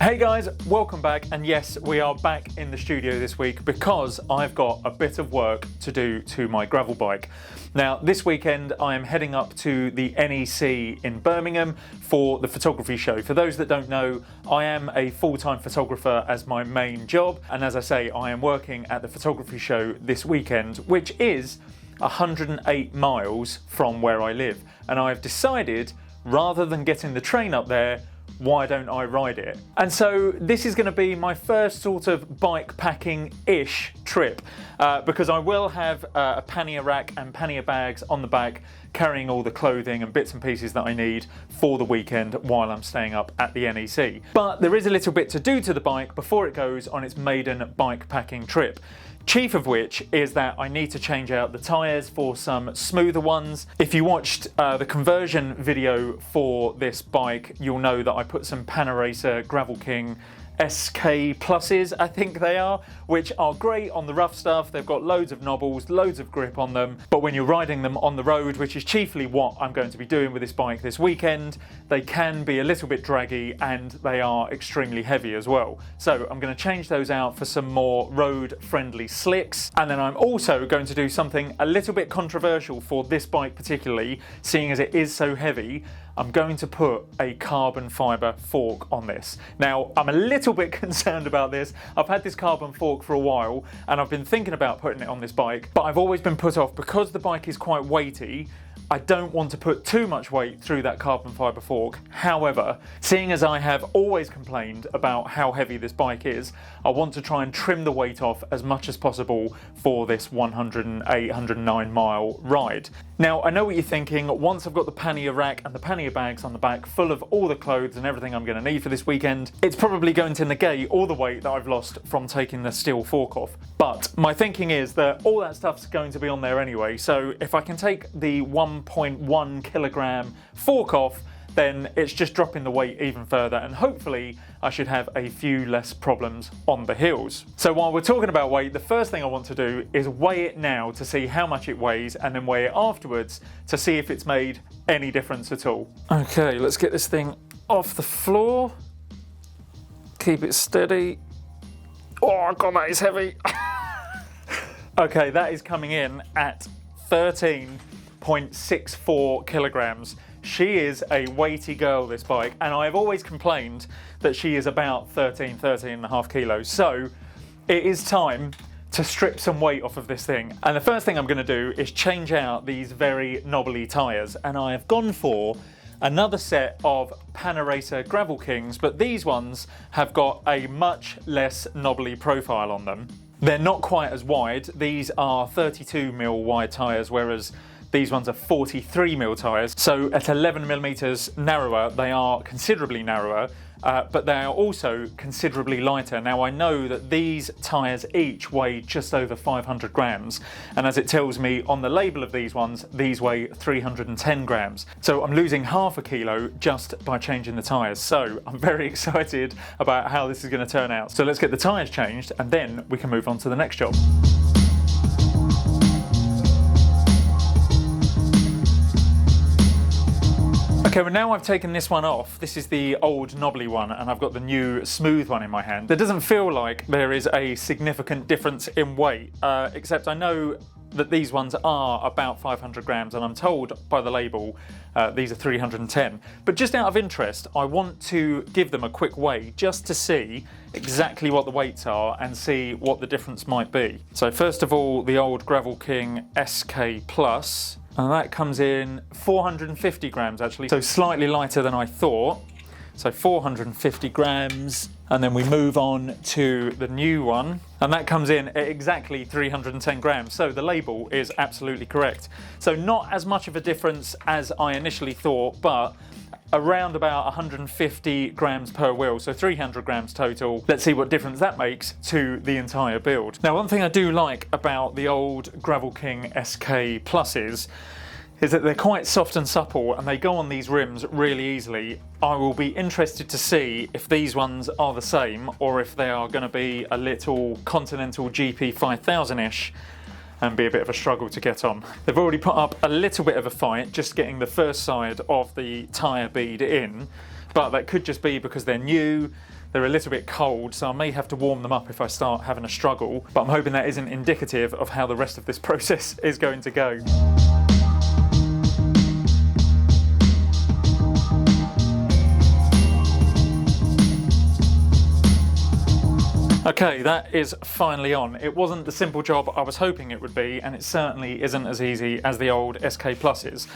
Hey guys, welcome back, and yes, we are back in the studio this week because I've got a bit of work to do to my gravel bike. Now, this weekend I am heading up to the NEC in Birmingham for the photography show. For those that don't know, I am a full-time photographer as my main job, and as I say, I am working at the photography show this weekend, which is 108 miles from where I live. And I've decided, rather than getting the train up there, why don't I ride it? And so this is going to be my first sort of bike packing-ish trip because I will have a pannier rack and pannier bags on the back carrying all the clothing and bits and pieces that I need for the weekend while I'm staying up at the NEC. But there is a little bit to do to the bike before it goes on its maiden bike packing trip. Chief of which is that I need to change out the tyres for some smoother ones. If you watched the conversion video for this bike, you'll know that I put some pannier Gravel King SK pluses, I think they are, which are great on the rough stuff. They've got loads of knobbles, loads of grip on them, but when you're riding them on the road, which is chiefly what I'm going to be doing with this bike this weekend, they can be a little bit draggy and they are extremely heavy as well. So I'm going to change those out for some more road-friendly slicks, and then I'm also going to do something a little bit controversial for this bike particularly, seeing as it is so heavy. I'm going to put a carbon fibre fork on this. Now, I'm a little bit concerned about this. I've had this carbon fork for a while and I've been thinking about putting it on this bike, but I've always been put off because the bike is quite weighty. I don't want to put too much weight through that carbon fibre fork. However, seeing as I have always complained about how heavy this bike is, I want to try and trim the weight off as much as possible for this 108, 109 mile ride. Now, I know what you're thinking. Once I've got the pannier rack and the pannier bags on the back full of all the clothes and everything I'm going to need for this weekend, it's probably going to negate all the weight that I've lost from taking the steel fork off. But my thinking is that all that stuff's going to be on there anyway, so if I can take the 1.1 kilogram fork off, then it's just dropping the weight even further, and hopefully I should have a few less problems on the hills. So while we're talking about weight, the first thing I want to do is weigh it now to see how much it weighs, and then weigh it afterwards to see if it's made any difference at all. Okay, let's get this thing off the floor. Keep it steady. Oh god, that is heavy. Okay, that is coming in at 13.64 kilograms. She is a weighty girl, this bike, and I've always complained that she is about 13 and a half kilos. So it is time to strip some weight off of this thing. And the first thing I'm going to do is change out these very knobbly tyres. And I have gone for another set of pannier Gravel Kings, but these ones have got a much less knobbly profile on them. They're not quite as wide. These are 32mm wide tyres, whereas these ones are 43mm tyres. So at 11mm narrower, they are considerably narrower, but they are also considerably lighter. Now, I know that these tyres each weigh just over 500 grams, and as it tells me on the label of these ones, these weigh 310 grams. So I'm losing half a kilo just by changing the tyres. So I'm very excited about how this is going to turn out. So let's get the tyres changed, and then we can move on to the next job. Okay, well now I've taken this one off. This is the old knobbly one, and I've got the new smooth one in my hand. There doesn't feel like there is a significant difference in weight, except I know that these ones are about 500 grams, and I'm told by the label these are 310. But just out of interest, I want to give them a quick weigh just to see exactly what the weights are and see what the difference might be. So first of all, the old Gravel King SK Plus. And that comes in 450 grams actually, so slightly lighter than I thought. So 450 grams, and then we move on to the new one, and that comes in at exactly 310 grams. So the label is absolutely correct. So not as much of a difference as I initially thought, but around about 150 grams per wheel, so 300 grams total. Let's see what difference that makes to the entire build. Now, one thing I do like about the old Gravel King SK Pluses is that they're quite soft and supple, and they go on these rims really easily. I will be interested to see if these ones are the same, or if they are going to be a little Continental GP 5000-ish and be a bit of a struggle to get on. They've already put up a little bit of a fight just getting the first side of the tyre bead in, but that could just be because they're new. They're a little bit cold, so I may have to warm them up if I start having a struggle, but I'm hoping that isn't indicative of how the rest of this process is going to go. Okay, that is finally on. It wasn't the simple job I was hoping it would be, and it certainly isn't as easy as the old SK Pluses.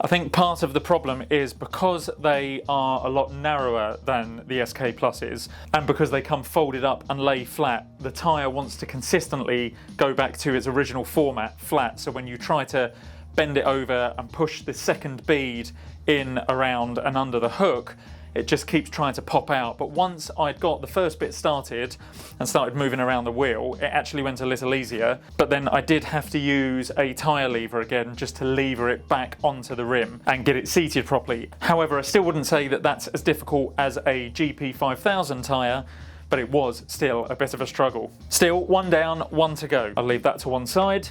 I think part of the problem is because they are a lot narrower than the SK Pluses, and because they come folded up and lay flat, the tyre wants to consistently go back to its original format, flat. So when you try to bend it over and push the second bead in, around and under the hook, it just keeps trying to pop out. But once I'd got the first bit started and started moving around the wheel, it actually went a little easier. But then I did have to use a tyre lever again just to lever it back onto the rim and get it seated properly. However, I still wouldn't say that that's as difficult as a GP 5000 tyre, but it was still a bit of a struggle. Still, one down, one to go. I'll leave that to one side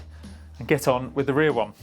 and get on with the rear one.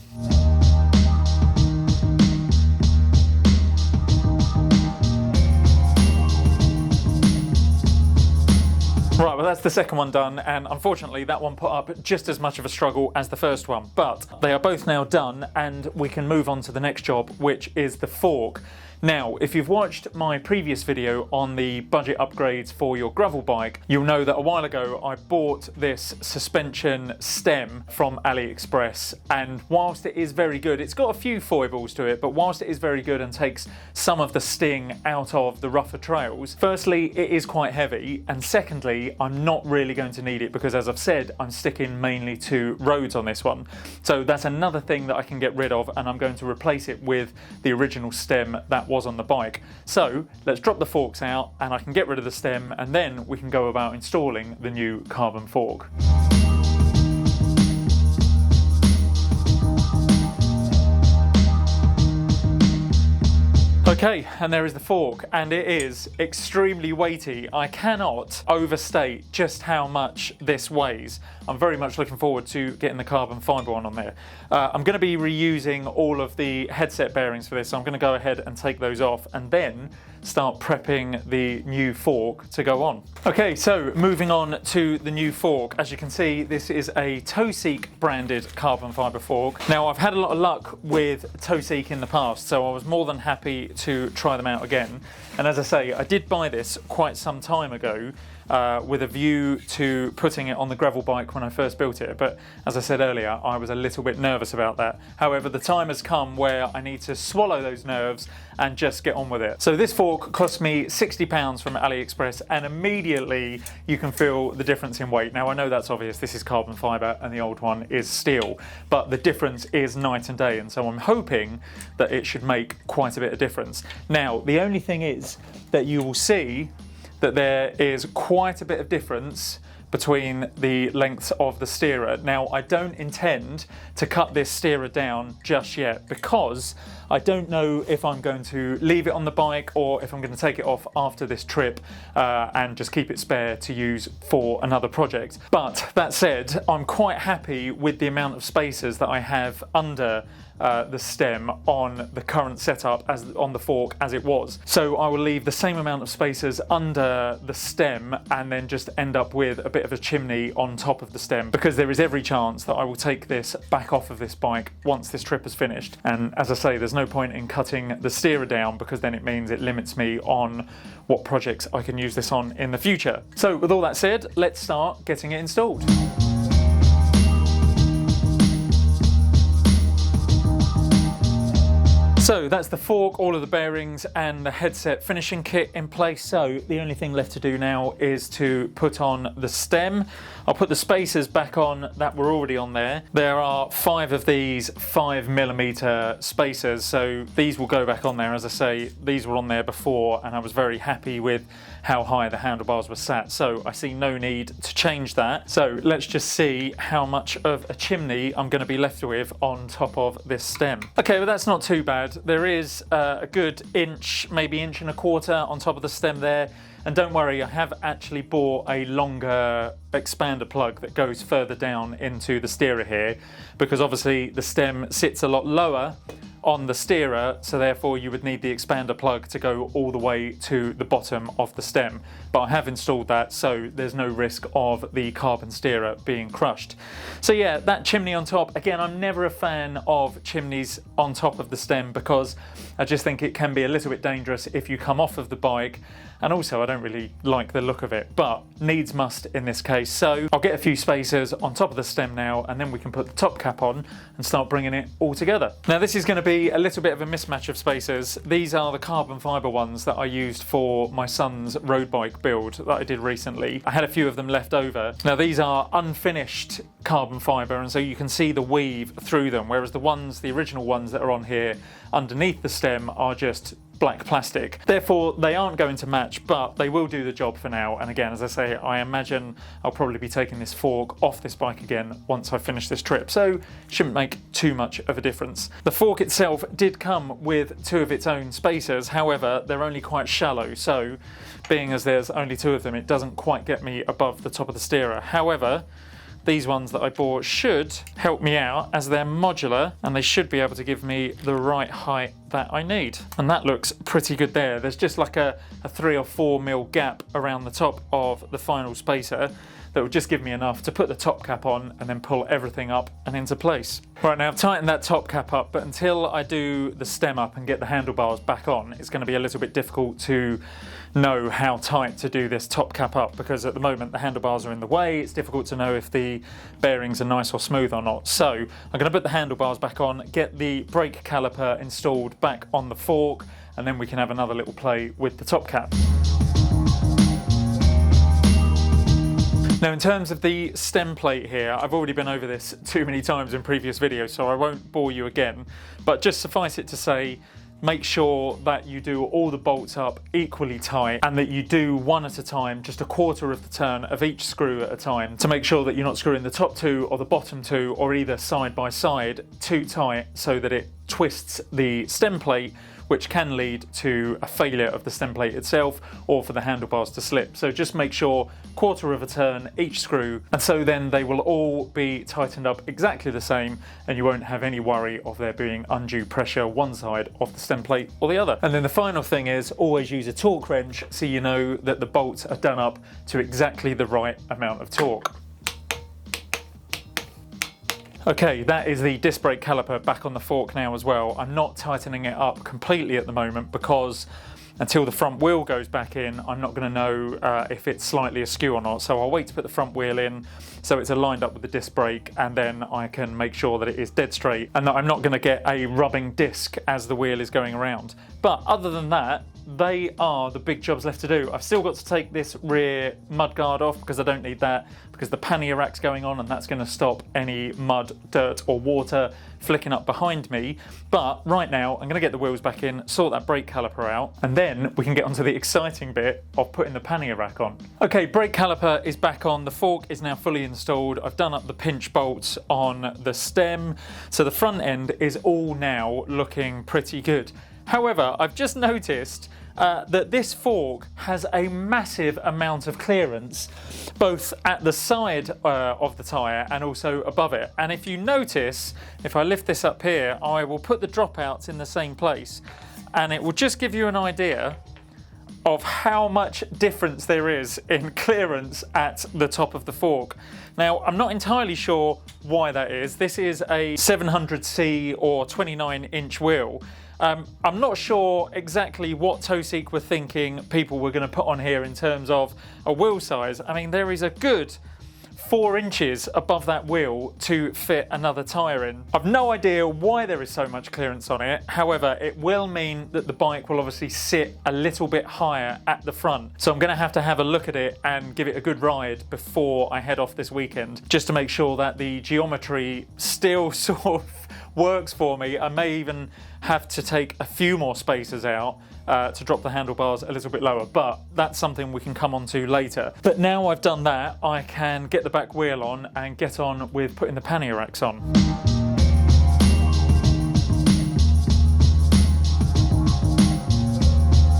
Right, well that's the second one done, and unfortunately that one put up just as much of a struggle as the first one, but they are both now done and we can move on to the next job, which is the fork. Now, if you've watched my previous video on the budget upgrades for your gravel bike, you'll know that a while ago I bought this suspension stem from AliExpress, and whilst it is very good, it's got a few foibles to it, but whilst it is very good and takes some of the sting out of the rougher trails, firstly, it is quite heavy, and secondly, I'm not really going to need it because, as I've said, I'm sticking mainly to roads on this one. So that's another thing that I can get rid of, and I'm going to replace it with the original stem that was on the bike. So let's drop the forks out and I can get rid of the stem, and then we can go about installing the new carbon fork. Okay, and there is the fork, and it is extremely weighty. I cannot overstate just how much this weighs. I'm very much looking forward to getting the carbon fibre one on there. I'm going to be reusing all of the headset bearings for this, so I'm going to go ahead and take those off and then start prepping the new fork to go on. Okay, so moving on to the new fork. As you can see, this is a Toseek branded carbon fibre fork. Now, I've had a lot of luck with Toseek in the past, so I was more than happy to try them out again. And as I say, I did buy this quite some time ago with a view to putting it on the gravel bike when I first built it, but as I said earlier, I was a little bit nervous about that. However, the time has come where I need to swallow those nerves and just get on with it. So this fork cost me £60 from AliExpress, and immediately you can feel the difference in weight. Now, I know that's obvious, this is carbon fibre and the old one is steel, but the difference is night and day, and so I'm hoping that it should make quite a bit of difference. Now, the only thing is that you will see that there is quite a bit of difference between the lengths of the steerer. Now, I don't intend to cut this steerer down just yet because I don't know if I'm going to leave it on the bike or if I'm going to take it off after this trip and just keep it spare to use for another project. But that said, I'm quite happy with the amount of spacers that I have under the stem on the current setup as on the fork as it was. So I will leave the same amount of spacers under the stem and then just end up with a bit of a chimney on top of the stem, because there is every chance that I will take this back off of this bike once this trip is finished. And as I say, there's no point in cutting the steerer down because then it means it limits me on what projects I can use this on in the future. So with all that said, let's start getting it installed. So that's the fork, all of the bearings and the headset finishing kit in place. So the only thing left to do now is to put on the stem. I'll put the spacers back on that were already on there. There are 5 of these 5mm spacers, so these will go back on there. As I say, these were on there before and I was very happy with how high the handlebars were sat, so I see no need to change that. So let's just see how much of a chimney I'm going to be left with on top of this stem. Okay, well that's not too bad. There is a good inch, maybe inch and a quarter on top of the stem there. And don't worry, I have actually bought a longer expander plug that goes further down into the steerer here, because obviously the stem sits a lot lower on the steerer, so therefore you would need the expander plug to go all the way to the bottom of the stem. But I have installed that, so there's no risk of the carbon steerer being crushed. So yeah, that chimney on top, again, I'm never a fan of chimneys on top of the stem because I just think it can be a little bit dangerous if you come off of the bike, and also I don't really like the look of it, but needs must in this case. So I'll get a few spacers on top of the stem now, and then we can put the top cap on and start bringing it all together. Now this is going to be a little bit of a mismatch of spacers. These are the carbon fibre ones that I used for my son's road bike build that I did recently. I had a few of them left over. Now these are unfinished carbon fibre, and so you can see the weave through them, whereas the original ones that are on here underneath the stem are just black plastic. Therefore they aren't going to match, but they will do the job for now. And again, as I say, I imagine I'll probably be taking this fork off this bike again once I finish this trip, so shouldn't make too much of a difference. The fork itself did come with two of its own spacers, however they're only quite shallow, so being as there's only two of them, it doesn't quite get me above the top of the steerer. However, these ones that I bought should help me out as they're modular, and they should be able to give me the right height that I need. And that looks pretty good there. There's just like a 3 or 4 mil gap around the top of the final spacer that will just give me enough to put the top cap on and then pull everything up and into place. Right, now I've tightened that top cap up, but until I do the stem up and get the handlebars back on, it's going to be a little bit difficult to know how tight to do this top cap up, because at the moment the handlebars are in the way. It's difficult to know if the bearings are nice or smooth or not. So I'm going to put the handlebars back on, get the brake caliper installed back on the fork, and then we can have another little play with the top cap. Now in terms of the stem plate here, I've already been over this too many times in previous videos, so I won't bore you again, but just suffice it to say, make sure that you do all the bolts up equally tight and that you do one at a time, just a quarter of the turn of each screw at a time, to make sure that you're not screwing the top two or the bottom two or either side by side too tight so that it twists the stem plate, which can lead to a failure of the stem plate itself or for the handlebars to slip. So just make sure quarter of a turn each screw, and so then they will all be tightened up exactly the same and you won't have any worry of there being undue pressure one side of the stem plate or the other. And then the final thing is always use a torque wrench so you know that the bolts are done up to exactly the right amount of torque. Okay, that is the disc brake caliper back on the fork now as well. I'm not tightening it up completely at the moment because until the front wheel goes back in, I'm not going to know if it's slightly askew or not. So I'll wait to put the front wheel in so it's aligned up with the disc brake, and then I can make sure that it is dead straight and that I'm not going to get a rubbing disc as the wheel is going around. But other than that, they are the big jobs left to do. I've still got to take this rear mud guard off because I don't need that, because the pannier rack's going on and that's going to stop any mud, dirt or water flicking up behind me. But right now I'm going to get the wheels back in, sort that brake caliper out, and then we can get onto the exciting bit of putting the pannier rack on. Okay, brake caliper is back on, the fork is now fully installed. I've done up the pinch bolts on the stem, so the front end is all now looking pretty good. However, I've just noticed that this fork has a massive amount of clearance both at the side of the tyre and also above it. And if you notice, if I lift this up here, I will put the dropouts in the same place, and it will just give you an idea of how much difference there is in clearance at the top of the fork. Now, I'm not entirely sure why that is. This is a 700C or 29-inch wheel. I'm not sure exactly what Toseek were thinking people were going to put on here in terms of a wheel size. I mean, there is a good 4 inches above that wheel to fit another tyre in. I've no idea why there is so much clearance on it. However, it will mean that the bike will obviously sit a little bit higher at the front. So I'm going to have a look at it and give it a good ride before I head off this weekend, just to make sure that the geometry still sort of works for me. I may even have to take a few more spacers out to drop the handlebars a little bit lower, but that's something we can come on to later. But now I've done that, I can get the back wheel on and get on with putting the pannier racks on.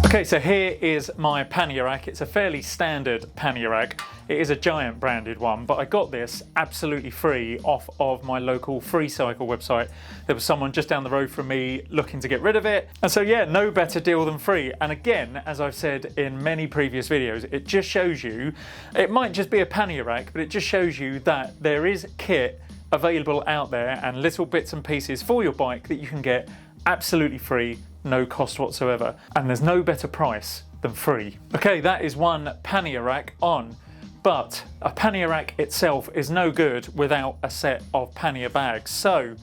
Okay, so here is my pannier rack. It's a fairly standard pannier rack. It is a Giant branded one, but I got this absolutely free off of my local free cycle website. There was someone just down the road from me looking to get rid of it. And so yeah, no better deal than free. And again, as I've said in many previous videos, it just shows you, it might just be a pannier rack, but it just shows you that there is kit available out there and little bits and pieces for your bike that you can get absolutely free, no cost whatsoever. And there's no better price than free. Okay, that is one pannier rack on. But a pannier rack itself is no good without a set of pannier bags. So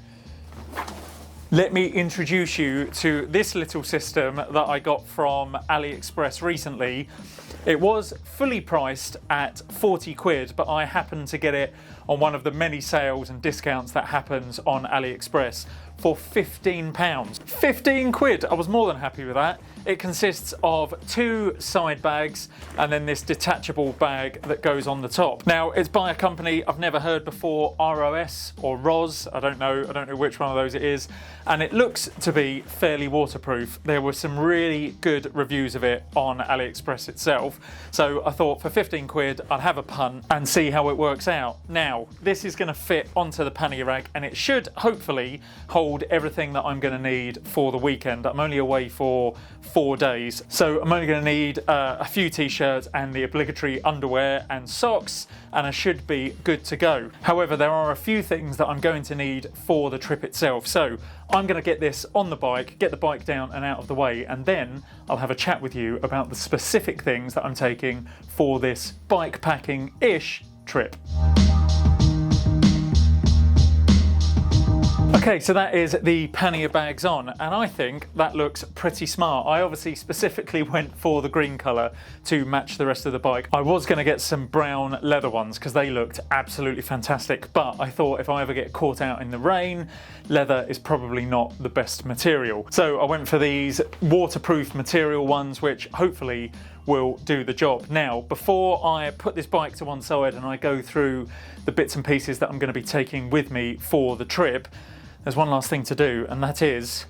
let me introduce you to this little system that I got from AliExpress recently. It was fully priced at 40 quid, but I happened to get it on one of the many sales and discounts that happens on AliExpress for £15. 15 quid, I was more than happy with that. It consists of 2 side bags and then this detachable bag that goes on the top. Now, it's by a company I've never heard before, ROS or ROS, I don't know which one of those it is, and it looks to be fairly waterproof. There were some really good reviews of it on AliExpress itself, so I thought for 15 quid I'd have a punt and see how it works out. Now, this is going to fit onto the pannier rack and it should hopefully hold everything that I'm going to need for the weekend. I'm only away for 4 days, so I'm only going to need a few t-shirts and the obligatory underwear and socks, and I should be good to go. However, there are a few things that I'm going to need for the trip itself, so I'm going to get this on the bike, get the bike down and out of the way, and then I'll have a chat with you about the specific things that I'm taking for this bike packing-ish trip. Okay, so that is the pannier bags on, and I think that looks pretty smart. I obviously specifically went for the green colour to match the rest of the bike. I was going to get some brown leather ones because they looked absolutely fantastic, but I thought if I ever get caught out in the rain, leather is probably not the best material. So I went for these waterproof material ones, which hopefully will do the job. Now, before I put this bike to one side and I go through the bits and pieces that I'm going to be taking with me for the trip, there's one last thing to do, and that is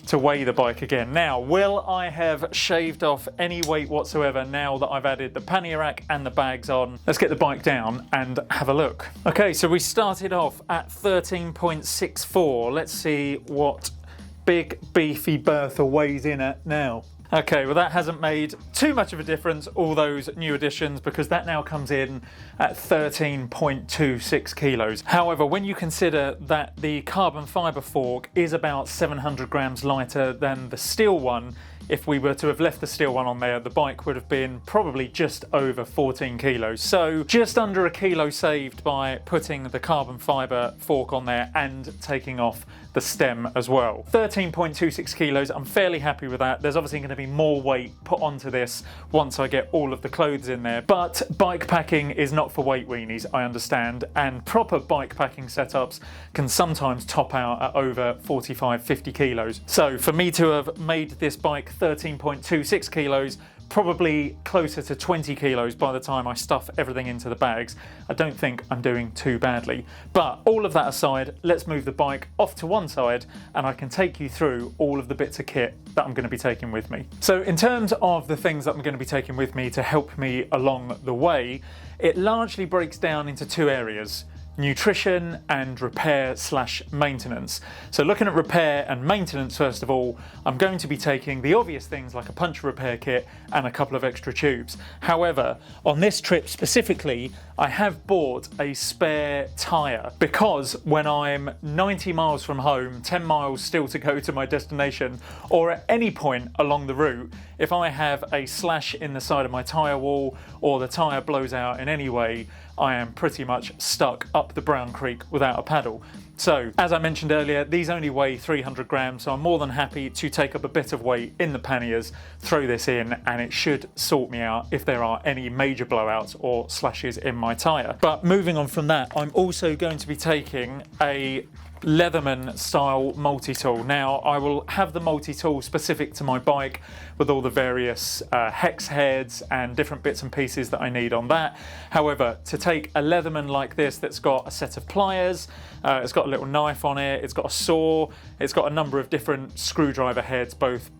to weigh the bike again. Now, will I have shaved off any weight whatsoever now that I've added the pannier rack and the bags on? Let's get the bike down and have a look. Okay, so we started off at 13.64. Let's see what big beefy Bertha weighs in at now. Okay, well that hasn't made too much of a difference, all those new additions, because that now comes in at 13.26 kilos. However, when you consider that the carbon fibre fork is about 700 grams lighter than the steel one, if we were to have left the steel one on there, the bike would have been probably just over 14 kilos. So just under a kilo saved by putting the carbon fibre fork on there and taking off the stem as well. 13.26 kilos, I'm fairly happy with that. There's obviously going to be more weight put onto this once I get all of the clothes in there, but bike packing is not for weight weenies, I understand, and proper bike packing setups can sometimes top out at over 45, 50 kilos. So for me to have made this bike 13.26 kilos, probably closer to 20 kilos by the time I stuff everything into the bags, I don't think I'm doing too badly. But all of that aside, let's move the bike off to one side and I can take you through all of the bits of kit that I'm going to be taking with me. So in terms of the things that I'm going to be taking with me to help me along the way, it largely breaks down into 2 areas: nutrition and repair/maintenance. So looking at repair and maintenance, first of all, I'm going to be taking the obvious things like a puncture repair kit and a couple of extra tubes. However, on this trip specifically, I have bought a spare tyre because when I'm 90 miles from home, 10 miles still to go to my destination, or at any point along the route, if I have a slash in the side of my tyre wall or the tyre blows out in any way, I am pretty much stuck up the Brown Creek without a paddle. So, as I mentioned earlier, these only weigh 300 grams, so I'm more than happy to take up a bit of weight in the panniers, throw this in, and it should sort me out if there are any major blowouts or slashes in my tyre. But moving on from that, I'm also going to be taking a Leatherman style multi-tool. Now I will have the multi-tool specific to my bike with all the various hex heads and different bits and pieces that I need on that. However, to take a Leatherman like this that's got a set of pliers, it's got a little knife on it, it's got a saw, it's got a number of different screwdriver heads, both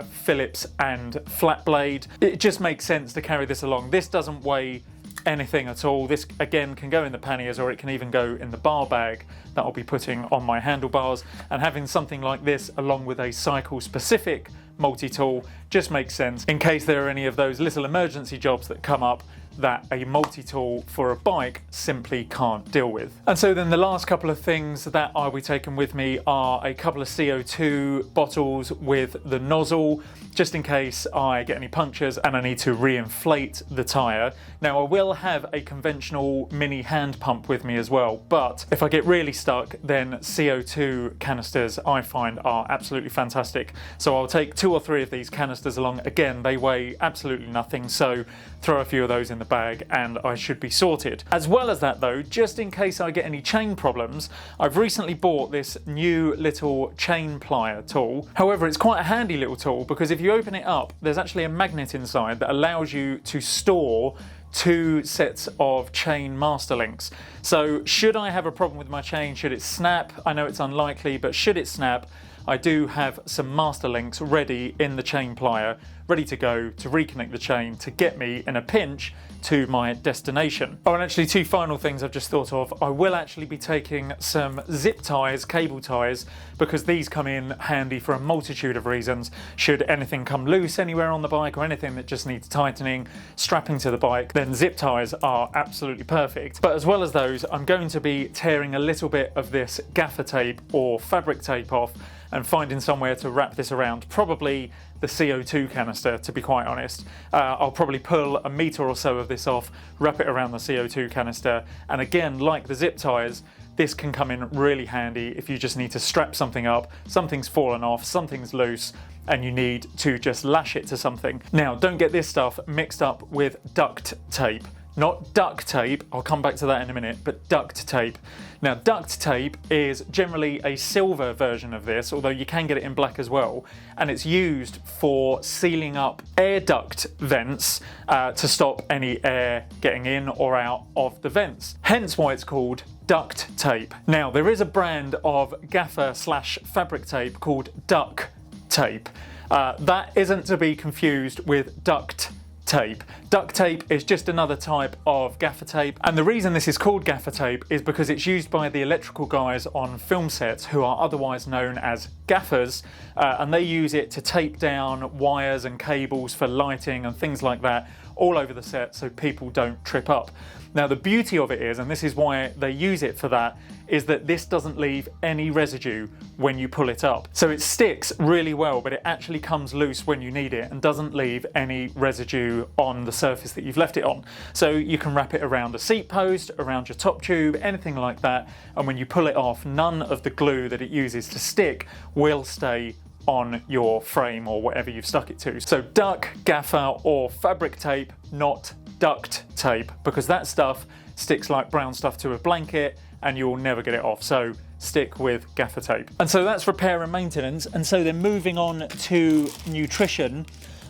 Phillips and flat blade. It just makes sense to carry this along. This doesn't weigh anything at all. This again can go in the panniers, or it can even go in the bar bag that I'll be putting on my handlebars, and having something like this along with a cycle specific multi-tool just makes sense in case there are any of those little emergency jobs that come up that a multi-tool for a bike simply can't deal with. And so then the last couple of things that I'll be taking with me are a couple of CO2 bottles with the nozzle, just in case I get any punctures and I need to re-inflate the tyre. Now I will have a conventional mini hand pump with me as well, but if I get really stuck, then CO2 canisters I find are absolutely fantastic. So I'll take 2 or 3 of these canisters along. Again, they weigh absolutely nothing, so throw a few of those in the bag and I should be sorted. As well as that though, just in case I get any chain problems, I've recently bought this new little chain plier tool. However, it's quite a handy little tool because if you open it up, there's actually a magnet inside that allows you to store 2 sets of chain master links. So should I have a problem with my chain, should it snap, I know it's unlikely, but should it snap, I do have some master links ready in the chain plier, ready to go to reconnect the chain to get me in a pinch to my destination. Oh, and actually 2 final things I've just thought of. I will actually be taking some zip ties, cable ties, because these come in handy for a multitude of reasons. Should anything come loose anywhere on the bike or anything that just needs tightening, strapping to the bike, then zip ties are absolutely perfect. But as well as those, I'm going to be tearing a little bit of this gaffer tape or fabric tape off and finding somewhere to wrap this around, probably the CO2 canister, to be quite honest. I'll probably pull a metre or so of this off, wrap it around the CO2 canister, and again, like the zip ties, this can come in really handy if you just need to strap something up, something's fallen off, something's loose, and you need to just lash it to something. Now, don't get this stuff mixed up with duct tape. Not duct tape, I'll come back to that in a minute, but duct tape. Now, duct tape is generally a silver version of this, although you can get it in black as well, and it's used for sealing up air duct vents to stop any air getting in or out of the vents. Hence why it's called duct tape. Now, there is a brand of gaffer / fabric tape called duck tape. That isn't to be confused with duct tape. Duct tape is just another type of gaffer tape, and the reason this is called gaffer tape is because it's used by the electrical guys on film sets who are otherwise known as gaffers, and they use it to tape down wires and cables for lighting and things like that all over the set so people don't trip up. Now, the beauty of it is, and this is why they use it for that, is that this doesn't leave any residue when you pull it up. So it sticks really well, but it actually comes loose when you need it and doesn't leave any residue on the surface that you've left it on. So you can wrap it around a seat post, around your top tube, anything like that, and when you pull it off, none of the glue that it uses to stick will stay on your frame or whatever you've stuck it to. So duck, gaffer, or fabric tape, not duct tape, because that stuff sticks like brown stuff to a blanket and you'll never get it off. So stick with gaffer tape. And so that's repair and maintenance. And so then moving on to nutrition,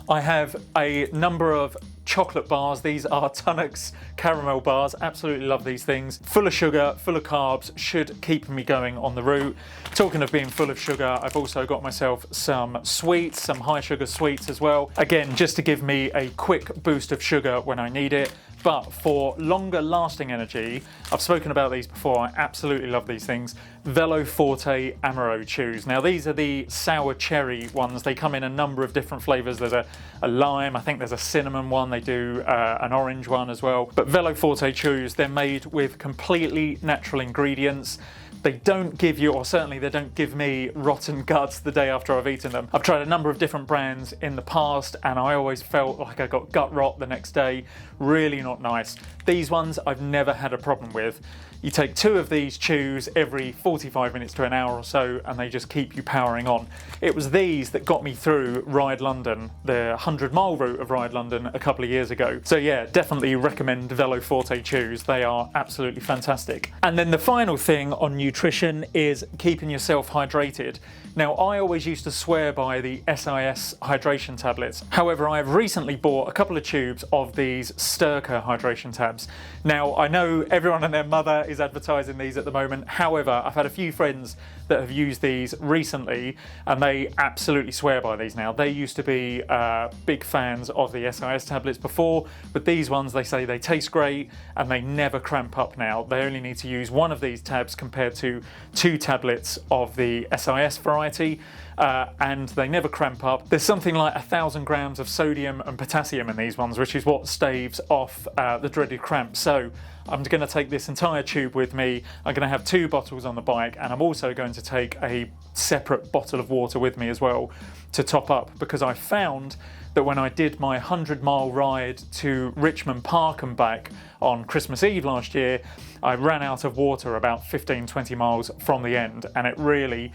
I have a number of chocolate bars. These are Tunnocks caramel bars. Absolutely love these things. Full of sugar, full of carbs, should keep me going on the route. Talking of being full of sugar, I've also got myself some sweets, some high sugar sweets as well. Again, just to give me a quick boost of sugar when I need it. But for longer lasting energy, I've spoken about these before, I absolutely love these things. Velo Forte Amaro Chews. Now these are the sour cherry ones. They come in a number of different flavours. There's a lime, I think there's a cinnamon one, they do an orange one as well. But Velo Forte Chews, they're made with completely natural ingredients. They don't give you, or certainly they don't give me, rotten guts the day after I've eaten them. I've tried a number of different brands in the past and I always felt like I got gut rot the next day. Really not nice. These ones I've never had a problem with. You take 2 of these chews every 45 minutes to an hour or so and they just keep you powering on. It was these that got me through Ride London, the 100-mile route of Ride London a couple of years ago. So yeah, definitely recommend Velo Forte Chews. They are absolutely fantastic. And then the final thing on nutrition nutrition is keeping yourself hydrated. Now, I always used to swear by the SIS hydration tablets. However, I have recently bought a couple of tubes of these Sturka hydration tabs. Now, I know everyone and their mother is advertising these at the moment. However, I've had a few friends that have used these recently and they absolutely swear by these now. They used to be big fans of the SIS tablets before, but these ones, they say they taste great and they never cramp up now. They only need to use one of these tabs compared to 2 tablets of the SIS variety. And they never cramp up. There's something like 1,000 grams of sodium and potassium in these ones, which is what staves off the dreaded cramp. So I'm going to take this entire tube with me. I'm going to have 2 bottles on the bike, and I'm also going to take a separate bottle of water with me as well to top up, because I found that when I did my 100-mile ride to Richmond Park and back on Christmas Eve last year, I ran out of water about 15-20 miles from the end, and it really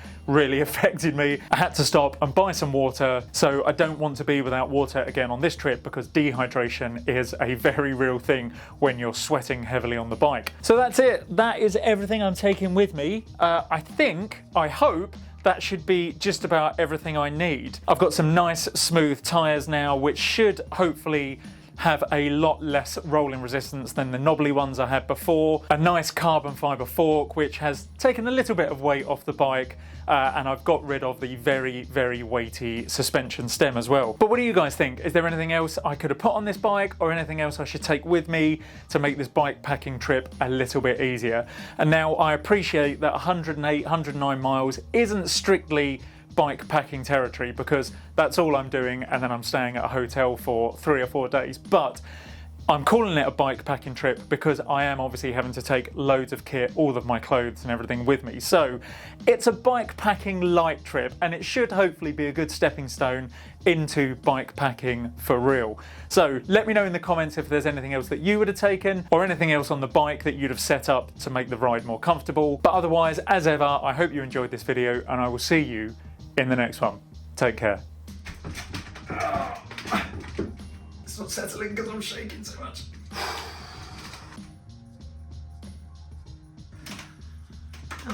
affected me. I had to stop and buy some water, so I don't want to be without water again on this trip, because dehydration is a very real thing when you're sweating heavily on the bike. So that's it. That is everything I'm taking with me. I hope that should be just about everything I need. I've got some nice smooth tyres now, which should hopefully have a lot less rolling resistance than the knobbly ones I had before. A nice carbon fibre fork, which has taken a little bit of weight off the bike, and I've got rid of the very weighty suspension stem as well. But what do you guys think? Is there anything else I could have put on this bike, or anything else I should take with me to make this bike packing trip a little bit easier? And now I appreciate that 108, 109 miles isn't strictly bike packing territory, because that's all I'm doing, and then I'm staying at a hotel for 3 or 4 days. But I'm calling it a bike packing trip because I am obviously having to take loads of kit, all of my clothes and everything with me. So it's a bike packing light trip, and it should hopefully be a good stepping stone into bike packing for real. So let me know in the comments if there's anything else that you would have taken, or anything else on the bike that you'd have set up to make the ride more comfortable. But otherwise, as ever, I hope you enjoyed this video, and I will see you in the next one. Take care. It's not settling because I'm shaking so much.